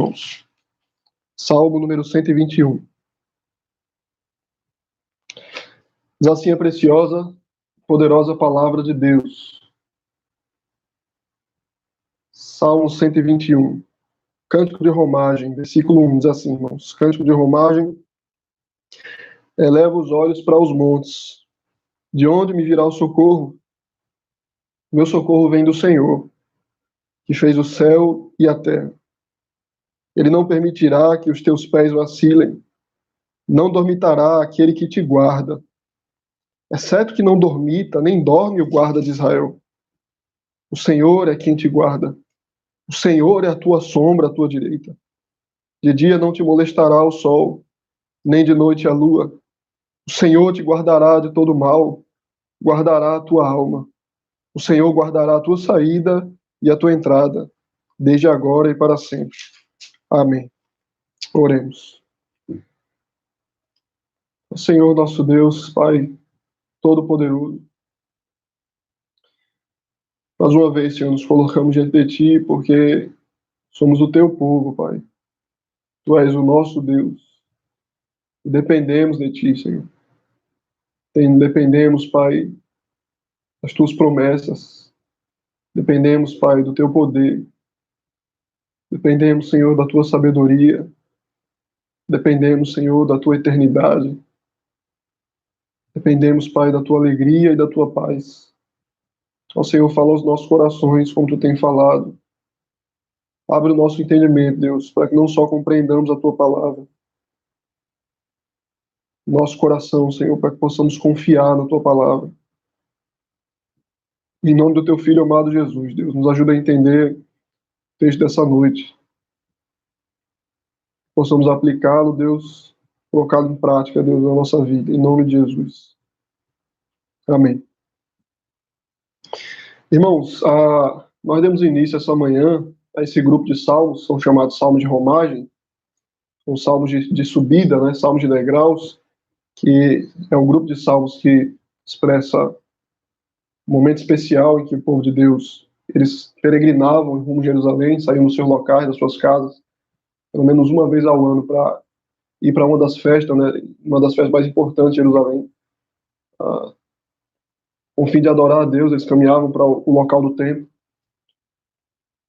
Irmãos. Salmo número 121. Diz assim a preciosa, poderosa palavra de Deus. Salmo 121. Cântico de romagem, versículo 1, diz assim, irmãos. Cântico de romagem. Eleva os olhos para os montes. De onde me virá o socorro? Meu socorro vem do Senhor, que fez o céu e a terra. Ele não permitirá que os teus pés vacilem. Não dormitará aquele que te guarda. É certo que não dormita, nem dorme o guarda de Israel. O Senhor é quem te guarda. O Senhor é a tua sombra à tua direita. De dia não te molestará o sol, nem de noite a lua. O Senhor te guardará de todo mal, guardará a tua alma. O Senhor guardará a tua saída e a tua entrada, desde agora e para sempre. Amém. Oremos. O Senhor nosso Deus, Pai Todo-Poderoso, mais uma vez, Senhor, nos colocamos diante de Ti, porque somos o Teu povo, Pai. Tu és o nosso Deus. E dependemos de Ti, Senhor. Dependemos, Pai, das Tuas promessas. Dependemos, Pai, do Teu poder. Dependemos, Senhor, da Tua sabedoria. Dependemos, Senhor, da Tua eternidade. Dependemos, Pai, da Tua alegria e da Tua paz. Ó Senhor, fala aos nossos corações como Tu tem falado. Abre o nosso entendimento, Deus, para que não só compreendamos a Tua palavra, nosso coração, Senhor, para que possamos confiar na Tua palavra. Em nome do Teu Filho amado Jesus, Deus, nos ajuda a entender o texto dessa noite. Possamos aplicá-lo, Deus, colocá-lo em prática, Deus, na nossa vida, em nome de Jesus. Amém. Irmãos, nós demos início essa manhã a esse grupo de salmos, são chamados salmos de romagem, são salmos de subida, né, salmos de degraus, que é um grupo de salmos que expressa um momento especial em que o povo de Deus, eles peregrinavam em rumo a Jerusalém, saíam dos seus locais, das suas casas, pelo menos uma vez ao ano, para ir para uma das festas, né, uma das festas mais importantes de Jerusalém. Com o fim de adorar a Deus, eles caminhavam para o local do templo.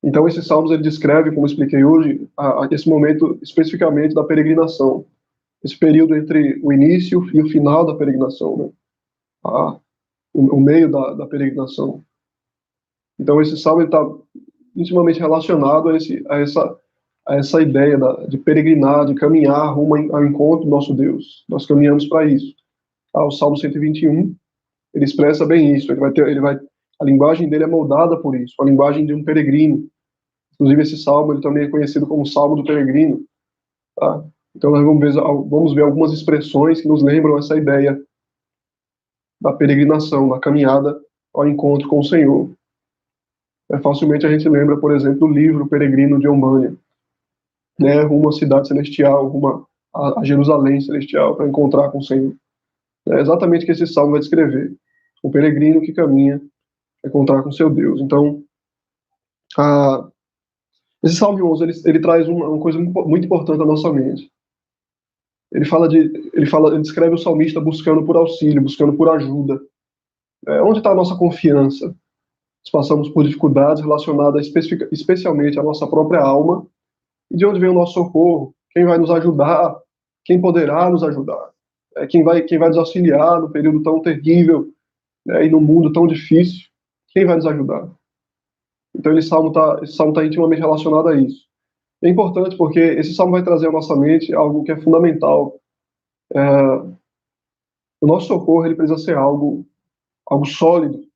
Então, esses salmos ele descreve, como eu expliquei hoje, esse momento especificamente da peregrinação, esse período entre o início e o final da peregrinação, né? O meio da peregrinação. Então, esse salmo está intimamente relacionado a essa ideia de peregrinar, de caminhar rumo ao encontro do nosso Deus. Nós caminhamos para isso. O Salmo 121, ele expressa bem isso. A linguagem dele é moldada por isso, a linguagem de um peregrino. Inclusive, esse salmo ele também é conhecido como Salmo do Peregrino. Tá? Então, nós vamos ver algumas expressões que nos lembram essa ideia da peregrinação, da caminhada ao encontro com o Senhor. Facilmente a gente lembra, por exemplo, do livro Peregrino de Umbânia, né, rumo à cidade celestial, rumo a Jerusalém celestial, para encontrar com o Senhor. É exatamente o que esse salmo vai descrever. O peregrino que caminha para encontrar com seu Deus. Então, esse salmo, irmãos, ele traz uma coisa muito importante à nossa mente. Ele descreve o salmista buscando por auxílio, buscando por ajuda. Onde está a nossa confiança? Nós passamos por dificuldades relacionadas especialmente à nossa própria alma. E de onde vem o nosso socorro? Quem vai nos ajudar? Quem poderá nos ajudar? Quem vai nos auxiliar no período tão terrível, e no mundo tão difícil? Quem vai nos ajudar? Então esse salmo está intimamente relacionado a isso. É importante porque esse salmo vai trazer à nossa mente algo que é fundamental. O nosso socorro ele precisa ser algo sólido.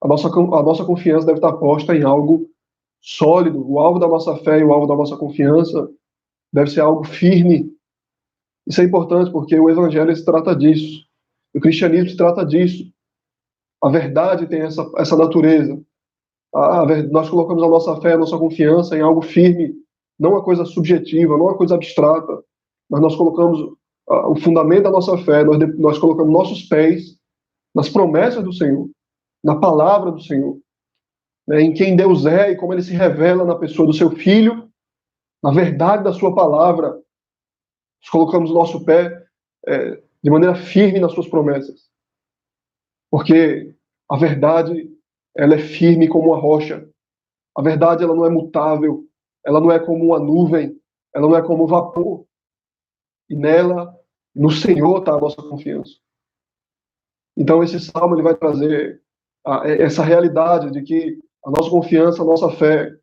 A nossa confiança deve estar posta em algo sólido. O alvo da nossa fé e o alvo da nossa confiança deve ser algo firme. Isso é importante porque o Evangelho se trata disso. O cristianismo se trata disso. A verdade tem essa natureza. Nós colocamos a nossa fé, a nossa confiança em algo firme, não uma coisa subjetiva, não uma coisa abstrata, mas nós colocamos o fundamento da nossa fé, nós colocamos nossos pés nas promessas do Senhor, na palavra do Senhor, né, em quem Deus é e como Ele se revela na pessoa do Seu Filho na verdade da sua palavra, nós colocamos o nosso pé de maneira firme nas suas promessas. Porque a verdade, ela é firme como uma rocha. A verdade, ela não é mutável. Ela não é como uma nuvem. Ela não é como um vapor. E nela, no Senhor, está a nossa confiança. Então, esse salmo ele vai trazer essa realidade de que a nossa confiança, a nossa fé,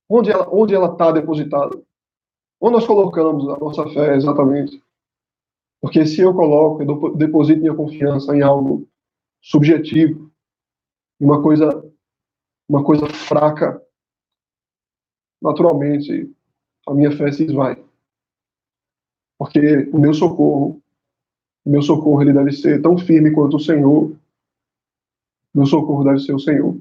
onde ela está depositada? Onde nós colocamos a nossa fé exatamente? Porque se eu coloco, eu deposito minha confiança em algo subjetivo, em uma coisa fraca, naturalmente a minha fé se esvai. Porque o meu socorro ele deve ser tão firme quanto o Senhor. Meu socorro deve ser o Senhor.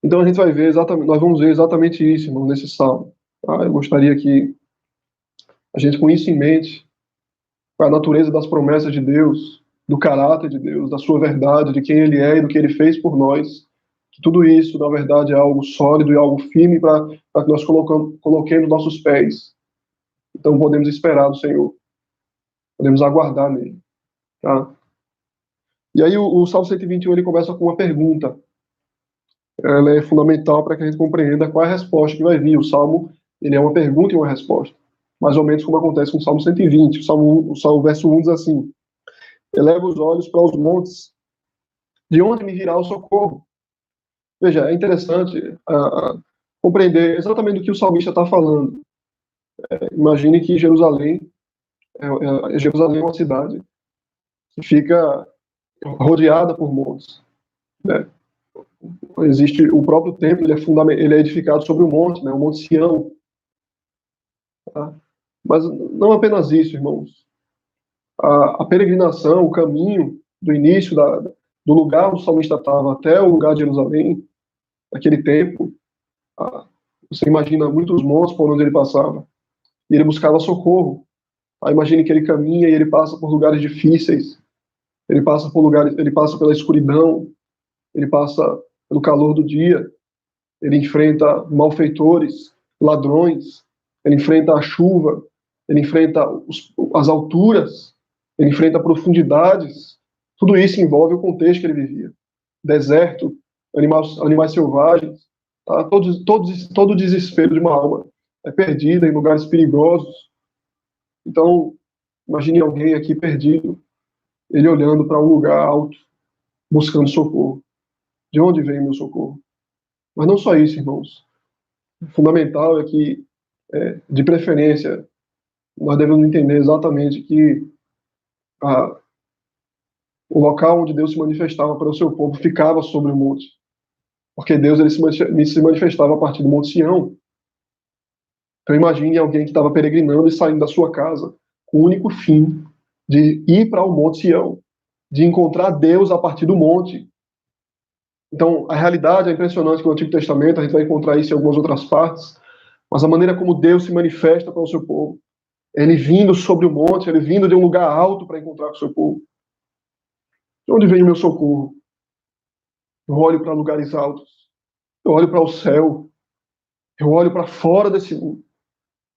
Então a gente vai ver exatamente, nós vamos ver exatamente isso, irmão, nesse salmo. Tá? Eu gostaria que a gente, com isso em mente, com a natureza das promessas de Deus, do caráter de Deus, da sua verdade, de quem Ele é e do que Ele fez por nós, que tudo isso, na verdade, é algo sólido e algo firme para que nós coloquemos nossos pés. Então podemos esperar do Senhor, podemos aguardar nele. Tá? E aí o Salmo 121 ele começa com uma pergunta. Ela é fundamental para que a gente compreenda qual é a resposta que vai vir. O Salmo ele é uma pergunta e uma resposta. Mais ou menos como acontece com o Salmo 120. O verso 1 diz assim: eleva os olhos para os montes, de onde me virá o socorro? Veja, é interessante compreender exatamente do que o salmista está falando. Imagine que Jerusalém é uma cidade que fica rodeada por montes, né? Existe o próprio templo, ele é edificado sobre um monte, né? O Monte Sião. Tá? Mas não apenas isso, irmãos. A peregrinação, o caminho do início do lugar onde o salmista estava até o lugar de Jerusalém, naquele tempo, você imagina muitos montes por onde ele passava. E ele buscava socorro. Imagine que ele caminha e ele passa por lugares difíceis. Ele passa pela escuridão, ele passa pelo calor do dia, ele enfrenta malfeitores, ladrões, ele enfrenta a chuva, ele enfrenta as alturas, ele enfrenta profundidades. Tudo isso envolve o contexto que ele vivia. Deserto, animais selvagens, tá? Todo o desespero de uma alma é perdida em lugares perigosos. Então, imagine alguém aqui perdido, ele olhando para um lugar alto, buscando socorro. De onde vem meu socorro? Mas não só isso, irmãos. O fundamental é que, de preferência, nós devemos entender exatamente que o local onde Deus se manifestava para o seu povo ficava sobre o monte. Porque Deus ele se manifestava a partir do Monte Sião. Então imagine alguém que estava peregrinando e saindo da sua casa com o único fim de ir para o Monte Sião, de encontrar Deus a partir do monte. Então a realidade é impressionante que no Antigo Testamento, a gente vai encontrar isso em algumas outras partes, mas a maneira como Deus se manifesta para o seu povo, ele vindo sobre o monte, ele vindo de um lugar alto para encontrar com o seu povo. De onde vem o meu socorro? Eu olho para lugares altos, eu olho para o céu, eu olho para fora desse mundo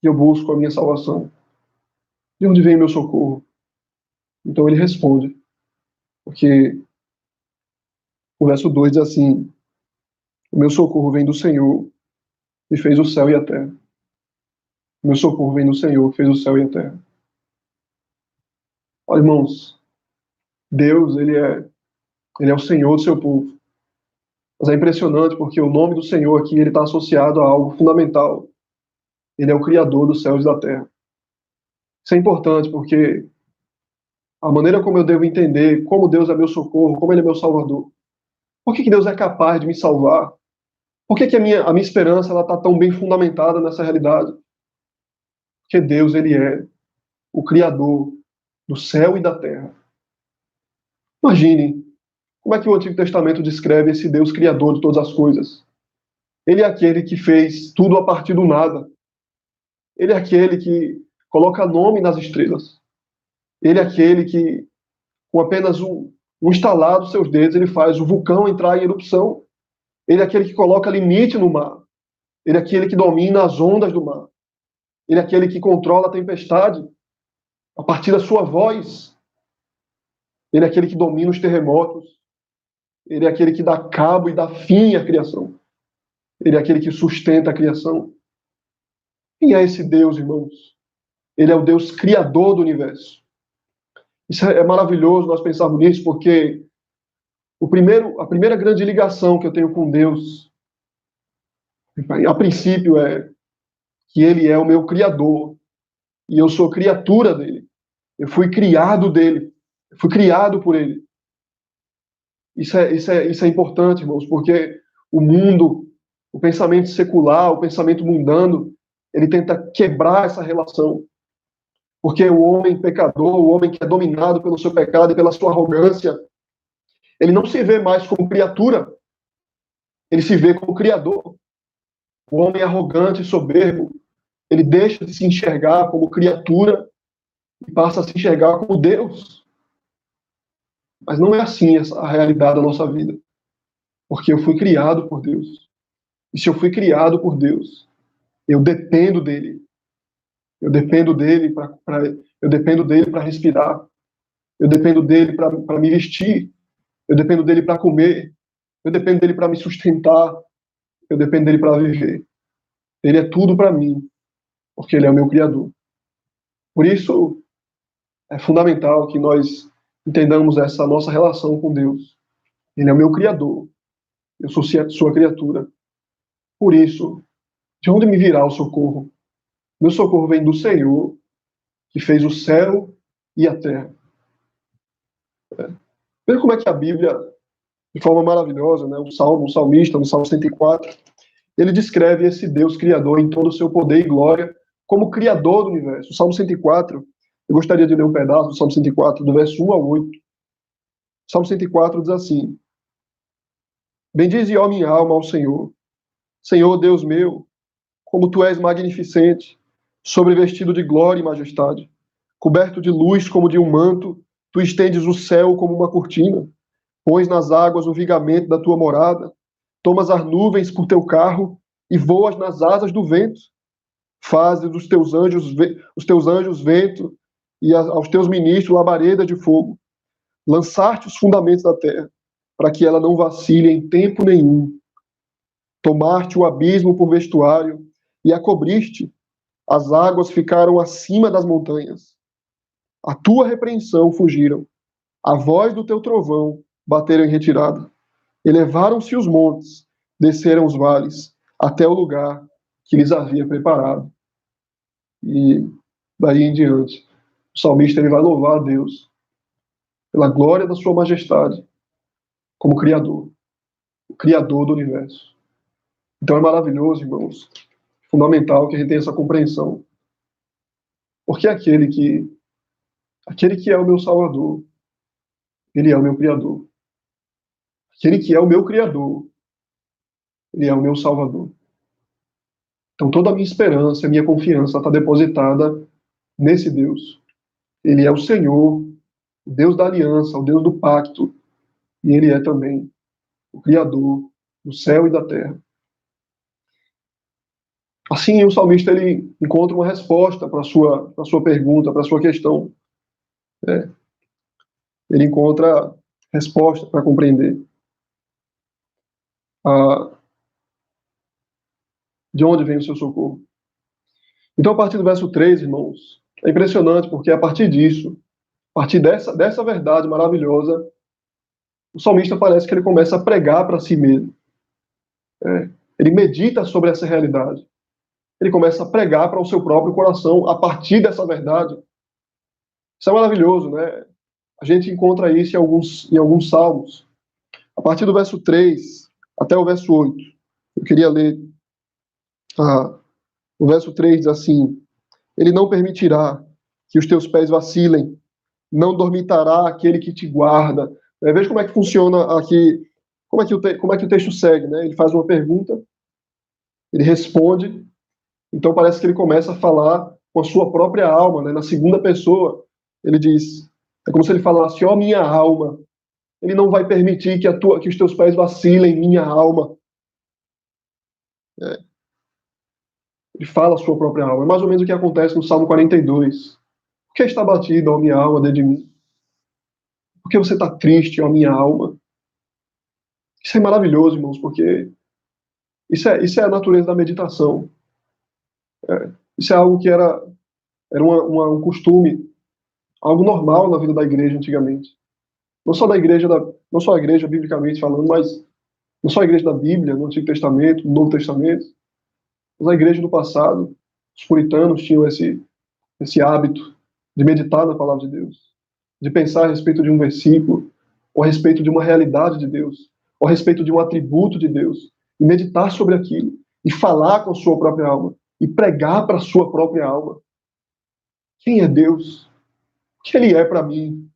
e eu busco a minha salvação. De onde vem o meu socorro? Então ele responde, porque o verso 2 diz assim: o meu socorro vem do Senhor, que fez o céu e a terra. O meu socorro vem do Senhor, que fez o céu e a terra. Olha, irmãos, Deus, ele é o Senhor do seu povo. Mas é impressionante porque o nome do Senhor aqui ele está associado a algo fundamental. Ele é o Criador dos céus e da terra. Isso é importante porque a maneira como eu devo entender como Deus é meu socorro, como Ele é meu salvador. Por que Deus é capaz de me salvar? Por que a minha esperança está tão bem fundamentada nessa realidade? Porque Deus ele é o Criador do céu e da terra. Imagine como é que o Antigo Testamento descreve esse Deus Criador de todas as coisas. Ele é aquele que fez tudo a partir do nada. Ele é aquele que coloca nome nas estrelas. Ele é aquele que, com apenas um estalar dos seus dedos, ele faz o vulcão entrar em erupção. Ele é aquele que coloca limite no mar. Ele é aquele que domina as ondas do mar. Ele é aquele que controla a tempestade a partir da sua voz. Ele é aquele que domina os terremotos. Ele é aquele que dá cabo e dá fim à criação. Ele é aquele que sustenta a criação. Quem é esse Deus, irmãos? Ele é o Deus criador do universo. Isso é maravilhoso nós pensarmos nisso, porque a primeira grande ligação que eu tenho com Deus, a princípio, é que Ele é o meu criador e eu sou criatura dele. Eu fui criado dele. Eu fui criado por ele. Isso é importante, irmãos, porque o mundo, o pensamento secular, o pensamento mundano, ele tenta quebrar essa relação. Porque o homem pecador, o homem que é dominado pelo seu pecado e pela sua arrogância, ele não se vê mais como criatura, ele se vê como criador. O homem arrogante e soberbo, ele deixa de se enxergar como criatura e passa a se enxergar como Deus. Mas não é assim a realidade da nossa vida. Porque eu fui criado por Deus. E se eu fui criado por Deus, eu dependo dele. Eu dependo dele para respirar. Eu dependo dele para me vestir. Eu dependo dele para comer. Eu dependo dele para me sustentar. Eu dependo dele para viver. Ele é tudo para mim, porque ele é o meu criador. Por isso, é fundamental que nós entendamos essa nossa relação com Deus. Ele é o meu criador. Eu sou sua criatura. Por isso, de onde me virá o socorro? Meu socorro vem do Senhor, que fez o céu e a terra. Veja como é que a Bíblia, de forma maravilhosa, né, o salmista, no Salmo 104, ele descreve esse Deus criador em todo o seu poder e glória como criador do universo. O Salmo 104, eu gostaria de ler um pedaço do Salmo 104, do verso 1 ao 8. O Salmo 104 diz assim: Bendize, ó minha alma, ao Senhor. Senhor, Deus meu, como tu és magnificente, sobrevestido de glória e majestade, coberto de luz como de um manto, tu estendes o céu como uma cortina, pões nas águas o vigamento da tua morada, tomas as nuvens por teu carro e voas nas asas do vento. Fazes os teus anjos vento e aos teus ministros labareda de fogo. Lançaste os fundamentos da terra, para que ela não vacile em tempo nenhum. Tomaste o abismo por vestuário e a cobriste. As águas ficaram acima das montanhas. A tua repreensão fugiram. A voz do teu trovão bateram em retirada. Elevaram-se os montes, desceram os vales, até o lugar que lhes havia preparado. E daí em diante, o salmista ele vai louvar a Deus pela glória da sua majestade como Criador, o Criador do universo. Então é maravilhoso, irmãos, fundamental que a gente tenha essa compreensão. Porque aquele que é o meu Salvador, ele é o meu Criador. Aquele que é o meu Criador, ele é o meu Salvador. Então toda a minha esperança, a minha confiança está depositada nesse Deus. Ele é o Senhor, o Deus da aliança, o Deus do pacto, e ele é também o Criador do céu e da terra. Assim, o salmista ele encontra uma resposta para a sua pergunta, para a sua questão. Ele encontra resposta para compreender de onde vem o seu socorro. Então, a partir do verso 3, irmãos, é impressionante, porque a partir disso, a partir dessa verdade maravilhosa, o salmista parece que ele começa a pregar para si mesmo. Ele medita sobre essa realidade. Ele começa a pregar para o seu próprio coração a partir dessa verdade. Isso é maravilhoso, né? A gente encontra isso em alguns salmos. A partir do verso 3 até o verso 8. Eu queria ler. O verso 3 diz assim: Ele não permitirá que os teus pés vacilem, não dormitará aquele que te guarda. Veja como é que funciona aqui, como é que o texto segue, né? Ele faz uma pergunta, ele responde, então parece que ele começa a falar com a sua própria alma, né? Na segunda pessoa, ele diz, é como se ele falasse: ó minha alma, ele não vai permitir que os teus pés vacilem, minha alma. Ele fala a sua própria alma. É mais ou menos o que acontece no Salmo 42. Por que está abatido, ó minha alma, dentro de mim? Por que você está triste, ó minha alma? Isso é maravilhoso, irmãos, porque isso é a natureza da meditação. Isso é algo que era um costume, algo normal na vida da igreja antigamente. Não só da igreja, não só a igreja biblicamente falando, mas não só a igreja da Bíblia, no Antigo Testamento, no Novo Testamento, mas a igreja do passado. Os puritanos tinham esse hábito de meditar na palavra de Deus, de pensar a respeito de um versículo, ou a respeito de uma realidade de Deus, ou a respeito de um atributo de Deus, e meditar sobre aquilo, e falar com a sua própria alma, e pregar para a sua própria alma. Quem é Deus? O que Ele é para mim?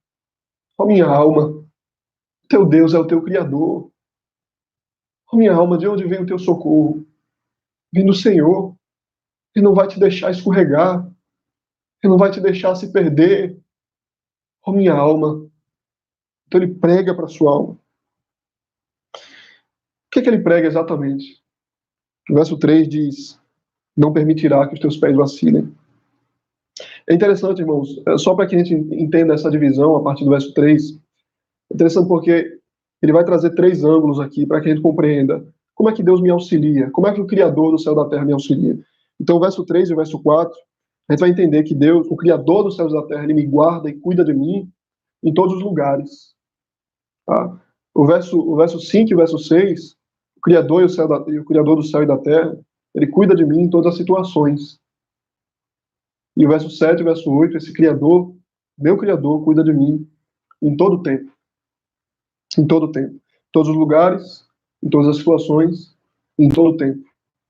Ó minha alma, teu Deus é o teu Criador. Ó minha alma, de onde vem o teu socorro? Vem do Senhor. Ele não vai te deixar escorregar. Ele não vai te deixar se perder. Ó minha alma. Então ele prega para a sua alma. O que ele prega exatamente? O verso 3 diz: não permitirá que os teus pés vacilem. É interessante, irmãos, só para que a gente entenda essa divisão a partir do verso 3, é interessante porque ele vai trazer três ângulos aqui para que a gente compreenda como é que Deus me auxilia, como é que o Criador do céu e da terra me auxilia. Então, o verso 3 e o verso 4, a gente vai entender que Deus, o Criador dos céus e da terra, ele me guarda e cuida de mim em todos os lugares. Tá? O verso 5 e o verso 6, o Criador, o Criador do céu e da terra, ele cuida de mim em todas as situações. E o verso 7 e o verso 8, esse Criador, meu Criador, cuida de mim em todo o tempo. Em todo o tempo. Em todos os lugares, em todas as situações, em todo o tempo.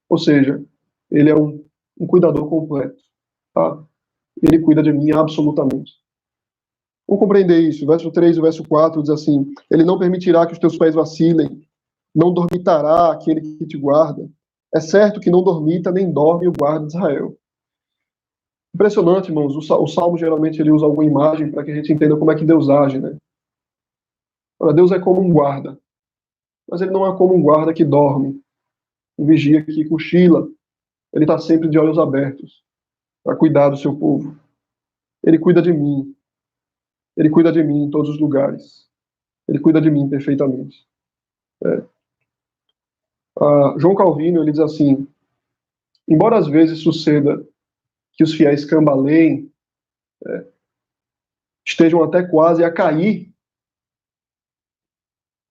Ou seja, ele é um cuidador completo. Tá? Ele cuida de mim absolutamente. Vamos compreender isso. O verso 3 e o verso 4 diz assim: ele não permitirá que os teus pés vacilem, não dormitará aquele que te guarda. É certo que não dormita nem dorme o guarda de Israel. Impressionante, irmãos. O Salmo geralmente ele usa alguma imagem para que a gente entenda como é que Deus age, né? Ora, Deus é como um guarda, mas ele não é como um guarda que dorme, um vigia que cochila. Ele está sempre de olhos abertos para cuidar do seu povo. Ele cuida de mim. Ele cuida de mim em todos os lugares. Ele cuida de mim perfeitamente. É. João Calvino ele diz assim: embora às vezes suceda que os fiéis cambaleiem, estejam até quase a cair,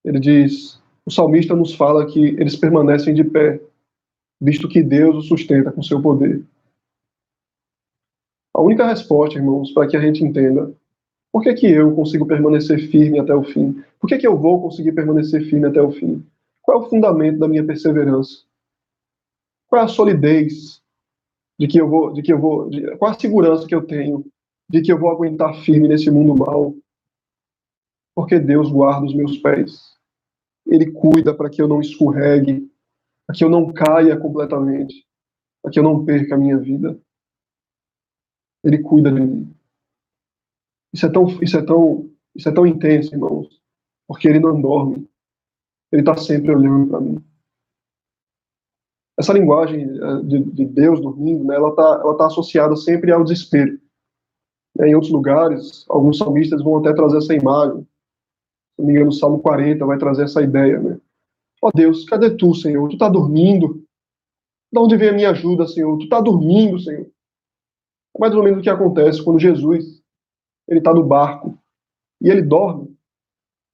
ele diz, o salmista nos fala que eles permanecem de pé, visto que Deus os sustenta com seu poder. A única resposta, irmãos, para que a gente entenda por que que eu consigo permanecer firme até o fim, por que que eu vou conseguir permanecer firme até o fim, qual é o fundamento da minha perseverança, qual é a solidez qual a segurança que eu tenho de que eu vou aguentar firme nesse mundo mal, porque Deus guarda os meus pés. Ele cuida para que eu não escorregue, para que eu não caia completamente, para que eu não perca a minha vida. Ele cuida de mim. Isso é tão intenso, irmãos, porque ele não dorme. Ele está sempre olhando para mim. Essa linguagem de Deus dormindo, né, ela tá associada sempre ao desespero. Em outros lugares, alguns salmistas vão até trazer essa imagem. Se não me engano, o Salmo 40 vai trazer essa ideia, né? Ó Deus, cadê tu, Senhor? Tu está dormindo? De onde vem a minha ajuda, Senhor? Tu está dormindo, Senhor? É mais ou menos o que acontece quando Jesus ele está no barco e ele dorme.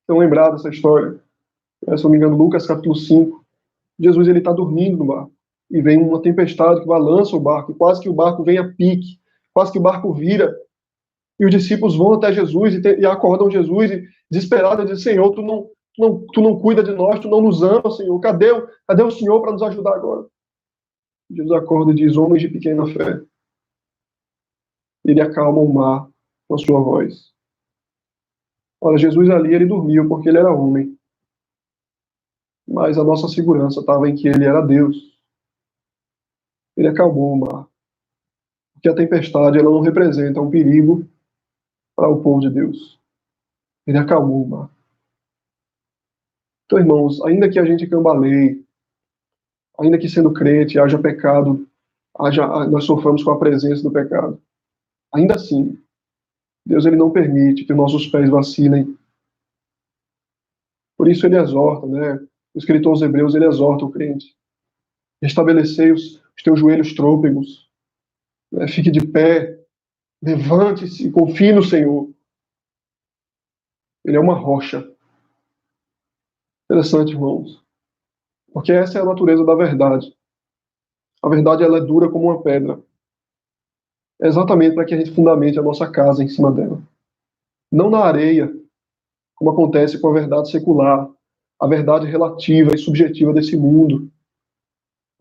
Estão lembrados dessa história? Se não me engano, Lucas capítulo 5. Jesus ele está dormindo no barco e vem uma tempestade que balança o barco, e quase que o barco vem a pique, quase que o barco vira. E os discípulos vão até Jesus e acordam Jesus e desesperados dizem: Senhor, tu não cuida de nós, tu não nos ama, Senhor. Cadê o Senhor para nos ajudar agora? Jesus acorda e diz: homens de pequena fé. Ele acalma o mar com a sua voz. Olha, Jesus ali, ele dormiu porque ele era homem. Mas a nossa segurança estava em que ele era Deus. Ele acalmou o mar. Porque a tempestade, ela não representa um perigo para o povo de Deus. Ele acalmou o mar. Então, irmãos, ainda que a gente cambaleie, ainda que sendo crente haja pecado nós soframos com a presença do pecado. Ainda assim, Deus ele não permite que nossos pés vacilem. Por isso ele exorta, né? O escritor aos Hebreus, ele exorta o crente. Restabelecei os teus joelhos trôpegos, né? Fique de pé, levante-se, confie no Senhor. Ele é uma rocha. Interessante, irmãos. Porque essa é a natureza da verdade. A verdade ela é dura como uma pedra. É exatamente para que a gente fundamente a nossa casa em cima dela. Não na areia, como acontece com a verdade secular, a verdade relativa e subjetiva desse mundo,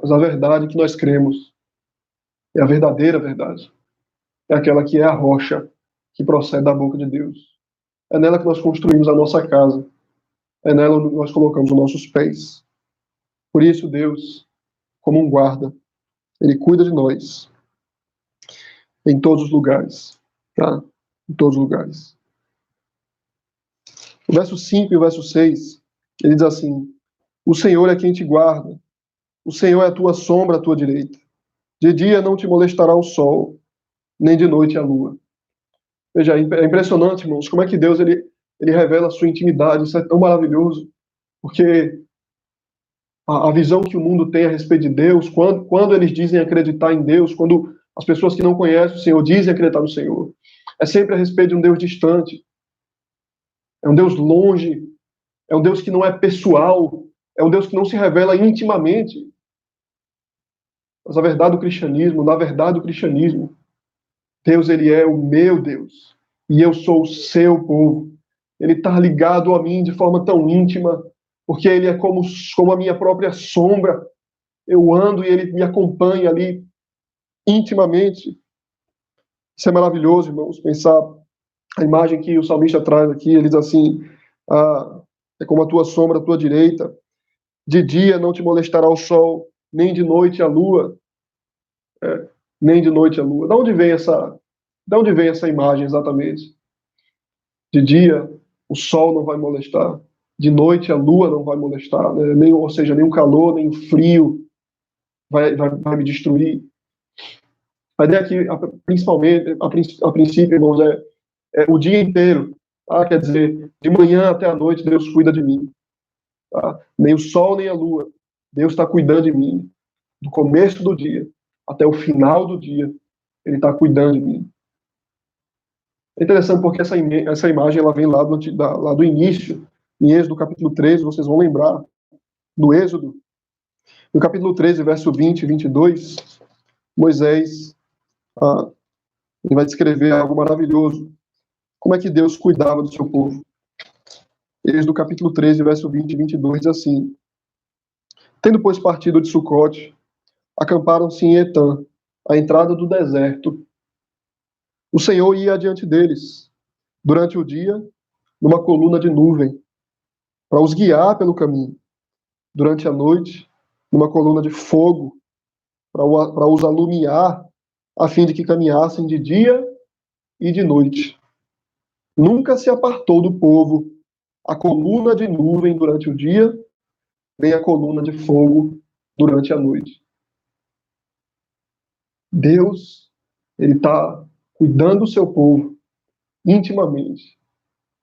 mas a verdade que nós cremos é a verdadeira verdade. É aquela que é a rocha que procede da boca de Deus. É nela que nós construímos a nossa casa. É nela que nós colocamos os nossos pés. Por isso, Deus, como um guarda, Ele cuida de nós em todos os lugares. Tá? Em todos os lugares. O verso 5 e o verso 6, ele diz assim: o Senhor é quem te guarda, o Senhor é a tua sombra à tua direita. De dia não te molestará o sol, nem de noite a lua. Veja, é impressionante, irmãos, como é que Deus ele revela a sua intimidade. Isso é tão maravilhoso, porque a visão que o mundo tem a respeito de Deus, quando eles dizem acreditar em Deus, quando as pessoas que não conhecem o Senhor dizem acreditar no Senhor, é sempre a respeito de um Deus distante, é um Deus longe, é um Deus que não é pessoal, é um Deus que não se revela intimamente. Mas a verdade do cristianismo, na verdade do cristianismo, Deus ele é o meu Deus e eu sou o seu povo. Ele está ligado a mim de forma tão íntima, porque ele é como a minha própria sombra. Eu ando e ele me acompanha ali intimamente. Isso é maravilhoso, irmãos, pensar a imagem que o salmista traz aqui. Ele diz assim: é como a tua sombra à tua direita. De dia não te molestará o sol, nem de noite a lua. Nem de noite a lua. De onde vem essa imagem exatamente? De dia o sol não vai molestar, de noite a lua não vai molestar, né? Ou seja, nem o calor, nem o frio vai me destruir. A ideia aqui, principalmente, a princípio, irmãos, é o dia inteiro. Tá? Quer dizer, de manhã até a noite, Deus cuida de mim. Tá? Nem o sol, nem a lua. Deus está cuidando de mim. Do começo do dia até o final do dia, Ele está cuidando de mim. É interessante porque essa imagem ela vem lá do início, em Êxodo capítulo 13, vocês vão lembrar, no Êxodo, no capítulo 13, verso 20 e 22, Moisés ele vai descrever algo maravilhoso. Como é que Deus cuidava do seu povo? Êxodo capítulo 13, verso 20 e 22, diz assim: tendo, pois, partido de Sucote, acamparam-se em Etã, à entrada do deserto. O Senhor ia adiante deles, durante o dia, numa coluna de nuvem, para os guiar pelo caminho. Durante a noite, numa coluna de fogo, para os alumiar, a fim de que caminhassem de dia e de noite. Nunca se apartou do povo a coluna de nuvem durante o dia, nem a coluna de fogo durante a noite. Deus, ele está cuidando do seu povo intimamente,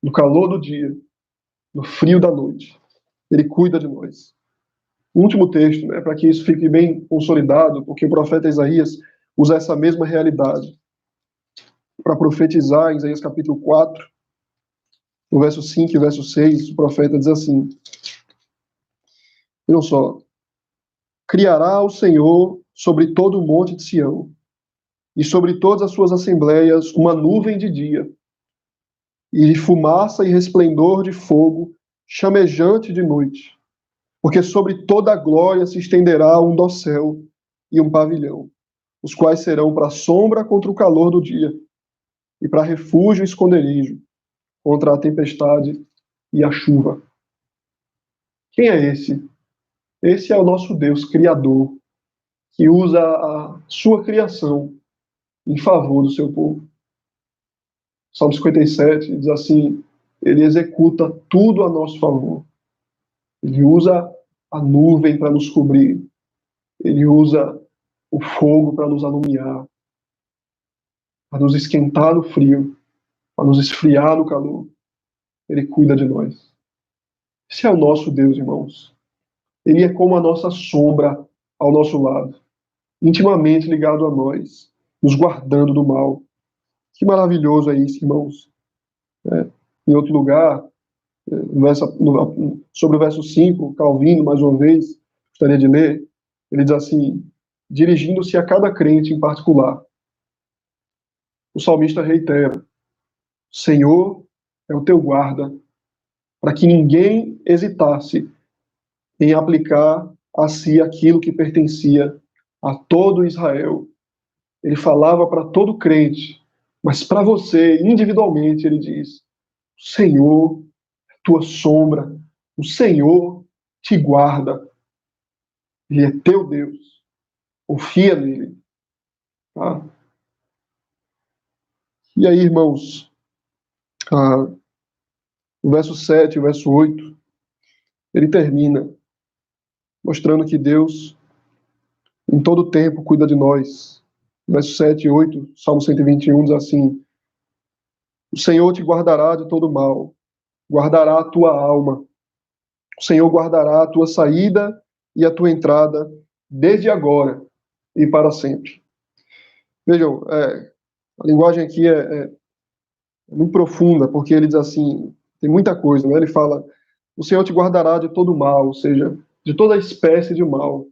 no calor do dia, no frio da noite. Ele cuida de nós. O último texto, né, para que isso fique bem consolidado, porque o profeta Isaías usa essa mesma realidade para profetizar em Isaías capítulo 4, no verso 5 e verso 6, o profeta diz assim: vejam só, criará o Senhor sobre todo o monte de Sião, e sobre todas as suas assembleias uma nuvem de dia, e de fumaça e resplendor de fogo, chamejante de noite. Porque sobre toda a glória se estenderá um dossel e um pavilhão, os quais serão para sombra contra o calor do dia, e para refúgio e esconderijo contra a tempestade e a chuva. Quem é esse? Esse é o nosso Deus Criador, que usa a sua criação em favor do seu povo. Salmo 57 diz assim: ele executa tudo a nosso favor. Ele usa a nuvem para nos cobrir. Ele usa o fogo para nos alumiar, para nos esquentar no frio, para nos esfriar no calor. Ele cuida de nós. Esse é o nosso Deus, irmãos. Ele é como a nossa sombra ao nosso lado, intimamente ligado a nós, nos guardando do mal. Que maravilhoso é isso, irmãos. Em outro lugar, sobre o verso 5, Calvino, mais uma vez, gostaria de ler, ele diz assim, dirigindo-se a cada crente em particular, o salmista reitera, Senhor é o teu guarda, para que ninguém hesitasse em aplicar a si aquilo que pertencia a todo Israel. Ele falava para todo crente, mas para você, individualmente, ele diz, Senhor, tua sombra, o Senhor te guarda, Ele é teu Deus, confia nele. Tá? E aí, irmãos, o verso 7 e o verso 8, ele termina mostrando que Deus, em todo tempo, cuida de nós. Verso 7 e 8, Salmo 121 diz assim, o Senhor te guardará de todo mal, guardará a tua alma. O Senhor guardará a tua saída e a tua entrada, desde agora e para sempre. Vejam, a linguagem aqui é muito profunda, porque ele diz assim, tem muita coisa, né? Ele fala, o Senhor te guardará de todo mal, ou seja, de toda espécie de mal,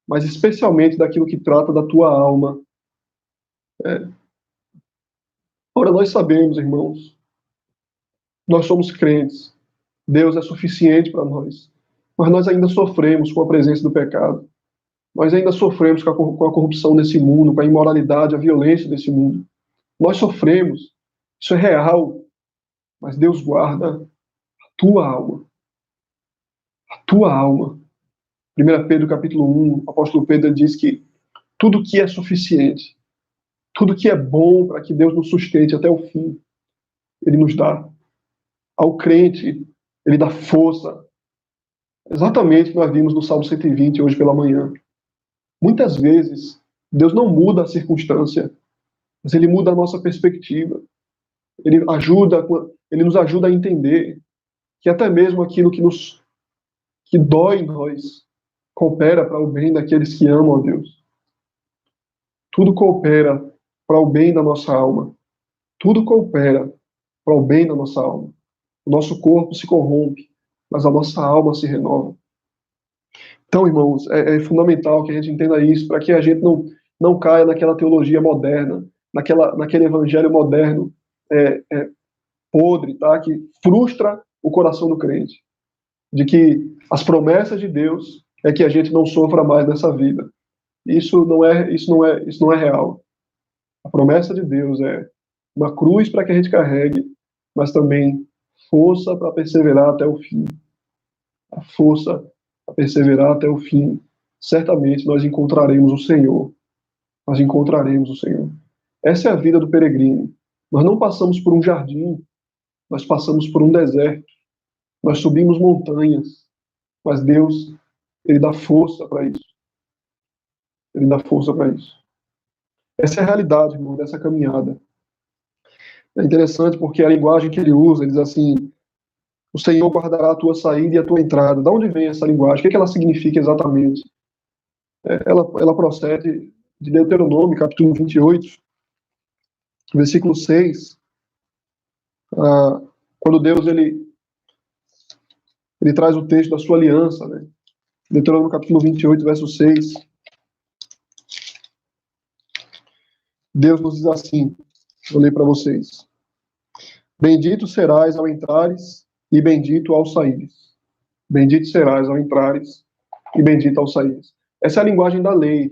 mas especialmente daquilo que trata da tua alma. Ora, nós sabemos, irmãos, nós somos crentes, Deus é suficiente para nós, mas nós ainda sofremos com a presença do pecado, nós ainda sofremos com a corrupção desse mundo, com a imoralidade, a violência desse mundo. Nós sofremos, isso é real, mas Deus guarda a tua alma. A tua alma. 1 Pedro capítulo 1, o apóstolo Pedro diz que tudo que é suficiente, tudo que é bom para que Deus nos sustente até o fim, Ele nos dá. Ao crente, Ele dá força. Exatamente o que nós vimos no Salmo 120 hoje pela manhã. Muitas vezes, Deus não muda a circunstância, mas Ele muda a nossa perspectiva. Ele nos ajuda a entender que até mesmo aquilo que dói em nós coopera para o bem daqueles que amam a Deus. Tudo coopera para o bem da nossa alma. Tudo coopera para o bem da nossa alma. O nosso corpo se corrompe, mas a nossa alma se renova. Então, irmãos, é fundamental que a gente entenda isso, para que a gente não caia naquela teologia moderna, naquele evangelho moderno podre, tá? Que frustra o coração do crente. De que as promessas de Deus é que a gente não sofra mais nessa vida. Isso não é real. A promessa de Deus é uma cruz para que a gente carregue, mas também força para perseverar até o fim. A força para perseverar até o fim. Certamente nós encontraremos o Senhor. Nós encontraremos o Senhor. Essa é a vida do peregrino. Nós não passamos por um jardim, nós passamos por um deserto. Nós subimos montanhas, mas Deus, Ele dá força para isso. Ele dá força para isso. Essa é a realidade, irmão, dessa caminhada. É interessante porque a linguagem que ele usa, ele diz assim, o Senhor guardará a tua saída e a tua entrada. De onde vem essa linguagem? O que ela significa exatamente? Ela procede de Deuteronômio, capítulo 28, versículo 6, quando Deus ele traz o texto da sua aliança, né? Deuteronômio capítulo 28, verso 6. Deus nos diz assim, vou ler para vocês. Bendito serás ao entrares e bendito ao saíres. Bendito serás ao entrares e bendito ao saíres. Essa é a linguagem da lei.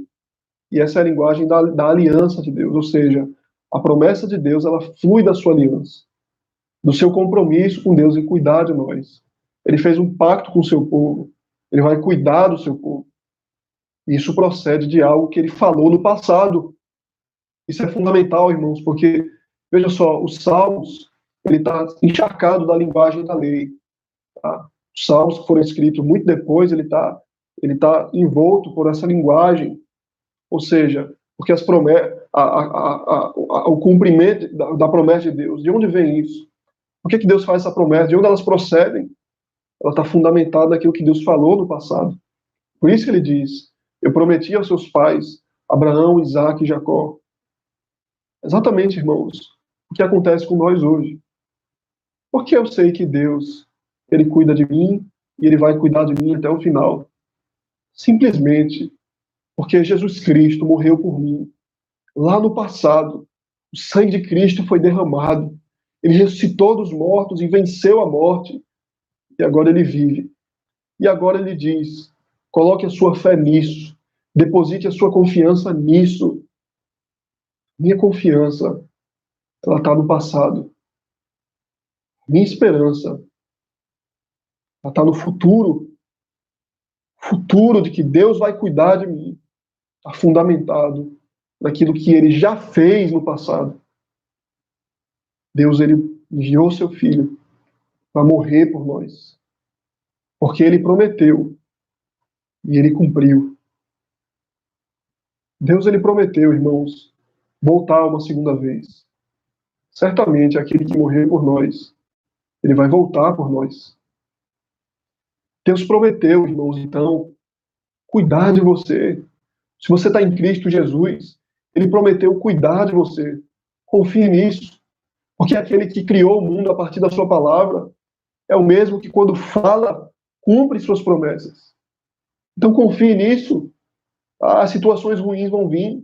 E essa é a linguagem da aliança de Deus. Ou seja, a promessa de Deus, ela flui da sua aliança. Do seu compromisso com Deus em cuidar de nós. Ele fez um pacto com o seu povo. Ele vai cuidar do seu povo. E isso procede de algo que ele falou no passado. Isso é fundamental, irmãos, porque, veja só, os Salmos, ele está encharcado da linguagem da lei. Tá? Os Salmos que foram escritos muito depois, ele tá envolto por essa linguagem Ou seja, porque as promessas, o cumprimento da promessa de Deus, de onde vem isso? Por que Deus faz essa promessa? De onde elas procedem? Ela está fundamentada naquilo que Deus falou no passado. Por isso que ele diz: eu prometi aos seus pais, Abraão, Isaac e Jacó. Exatamente, irmãos, o que acontece com nós hoje. Porque eu sei que Deus, ele cuida de mim e ele vai cuidar de mim até o final. Simplesmente porque Jesus Cristo morreu por mim. Lá no passado, o sangue de Cristo foi derramado. Ele ressuscitou dos mortos e venceu a morte. E agora ele vive. E agora ele diz: coloque a sua fé nisso. Deposite a sua confiança nisso. Minha confiança, ela está no passado. Minha esperança, ela está no futuro. Futuro de que Deus vai cuidar de mim. Está fundamentado naquilo que ele já fez no passado. Deus, ele enviou seu filho para morrer por nós. Porque ele prometeu e ele cumpriu. Deus, ele prometeu, irmãos, voltar uma segunda vez. Certamente aquele que morreu por nós, ele vai voltar por nós. Deus prometeu, irmãos, então, cuidar de você. Se você está em Cristo Jesus, ele prometeu cuidar de você. Confie nisso. Porque aquele que criou o mundo a partir da sua palavra é o mesmo que, quando fala, cumpre suas promessas. Então confie nisso. As situações ruins vão vir.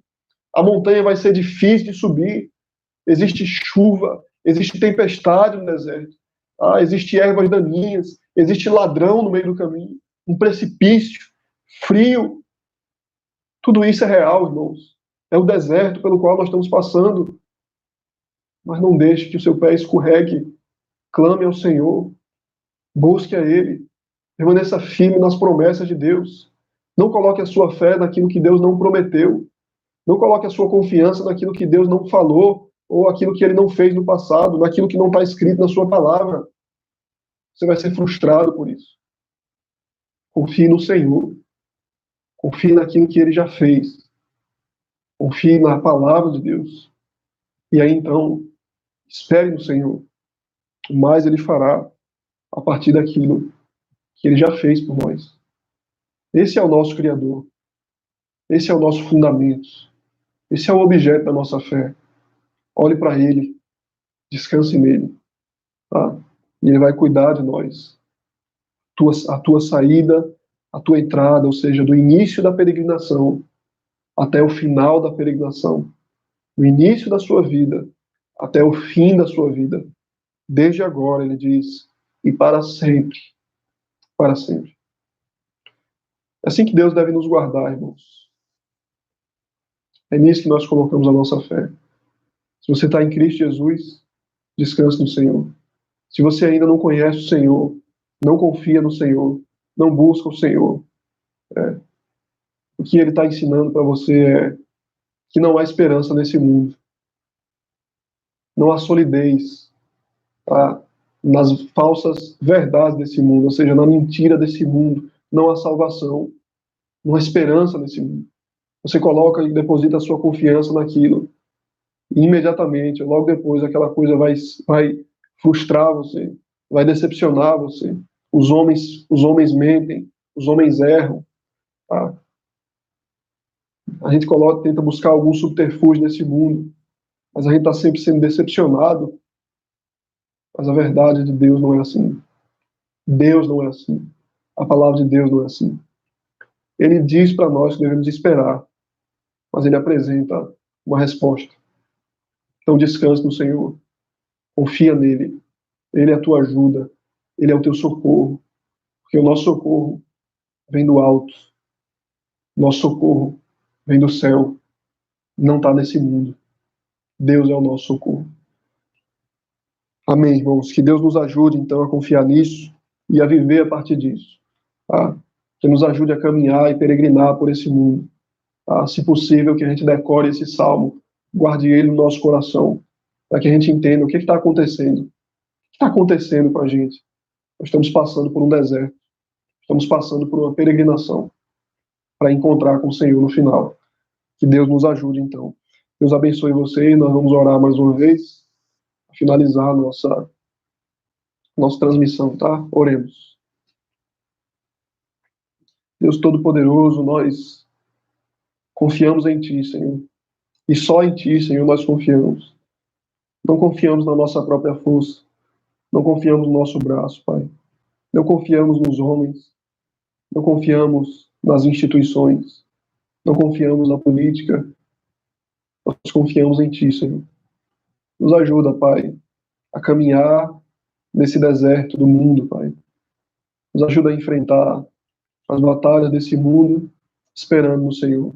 A montanha vai ser difícil de subir. Existe chuva, existe tempestade no deserto. Existe ervas daninhas, existe ladrão no meio do caminho, um precipício, frio. Tudo isso é real, irmãos. É o deserto pelo qual nós estamos passando. Mas não deixe que o seu pé escorregue. Clame ao Senhor. Busque a Ele. Permaneça firme nas promessas de Deus. Não coloque a sua fé naquilo que Deus não prometeu. Não coloque a sua confiança naquilo que Deus não falou ou aquilo que Ele não fez no passado, naquilo que não está escrito na sua palavra. Você vai ser frustrado por isso. Confie no Senhor. Confie naquilo que Ele já fez. Confie na palavra de Deus. E aí, então, espere no Senhor. O mais Ele fará a partir daquilo que Ele já fez por nós. Esse é o nosso Criador. Esse é o nosso fundamento. Esse é o objeto da nossa fé. Olhe para Ele. Descanse nele. Tá? E Ele vai cuidar de nós. A tua saída, a tua entrada, ou seja, do início da peregrinação até o final da peregrinação. Do início da sua vida até o fim da sua vida. Desde agora, ele diz, e para sempre. Para sempre. É assim que Deus deve nos guardar, irmãos. É nisso que nós colocamos a nossa fé. Se você está em Cristo Jesus, descanse no Senhor. Se você ainda não conhece o Senhor, não confia no Senhor, não busca o Senhor, o que Ele está ensinando para você é que não há esperança nesse mundo. Não há solidez, tá? Nas falsas verdades desse mundo, ou seja, na mentira desse mundo. Não há salvação, não há esperança nesse mundo. Você coloca e deposita a sua confiança naquilo, e imediatamente, logo depois, aquela coisa vai frustrar você, vai decepcionar você. Os homens mentem, os homens erram. Tá? A gente tenta buscar algum subterfúgio nesse mundo, mas a gente está sempre sendo decepcionado. Mas a verdade de Deus não é assim. Deus não é assim. A palavra de Deus não é assim. Ele diz para nós que devemos esperar, mas ele apresenta uma resposta. Então descanse no Senhor. Confia nele. Ele é a tua ajuda. Ele é o teu socorro. Porque o nosso socorro vem do alto. Nosso socorro vem do céu. Não está nesse mundo. Deus é o nosso socorro. Amém, irmãos. Que Deus nos ajude, então, a confiar nisso e a viver a partir disso. Tá? Que nos ajude a caminhar e peregrinar por esse mundo. Tá? Se possível, que a gente decore esse salmo, guarde ele no nosso coração, para que a gente entenda o que está acontecendo. O que está acontecendo com a gente? Nós estamos passando por um deserto. Estamos passando por uma peregrinação para encontrar com o Senhor no final. Que Deus nos ajude, então. Deus abençoe você. Nós vamos orar mais uma vez, finalizar a nossa transmissão, tá? Oremos. Deus Todo-Poderoso, nós confiamos em Ti, Senhor. E só em Ti, Senhor, nós confiamos. Não confiamos na nossa própria força. Não confiamos no nosso braço, Pai. Não confiamos nos homens. Não confiamos nas instituições. Não confiamos na política. Nós confiamos em Ti, Senhor. Nos ajuda, Pai, a caminhar nesse deserto do mundo, Pai. Nos ajuda a enfrentar as batalhas desse mundo, esperando no Senhor.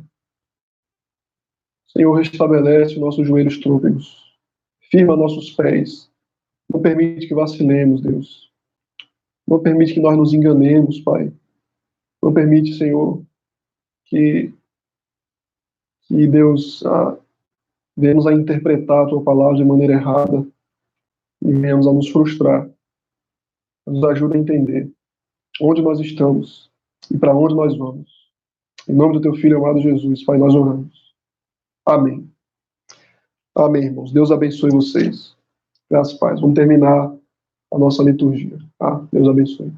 Senhor, restabelece os nossos joelhos trôpegos. Firma nossos pés. Não permite que vacilemos, Deus. Não permite que nós nos enganemos, Pai. Não permite, Senhor, que Deus venhamos a interpretar a Tua palavra de maneira errada e venhamos a nos frustrar. Nos ajuda a entender onde nós estamos e para onde nós vamos. Em nome do Teu Filho amado Jesus, Pai, nós oramos. Amém. Amém, irmãos. Deus abençoe vocês. Graças a Deus. Vamos terminar a nossa liturgia. Tá? Deus abençoe.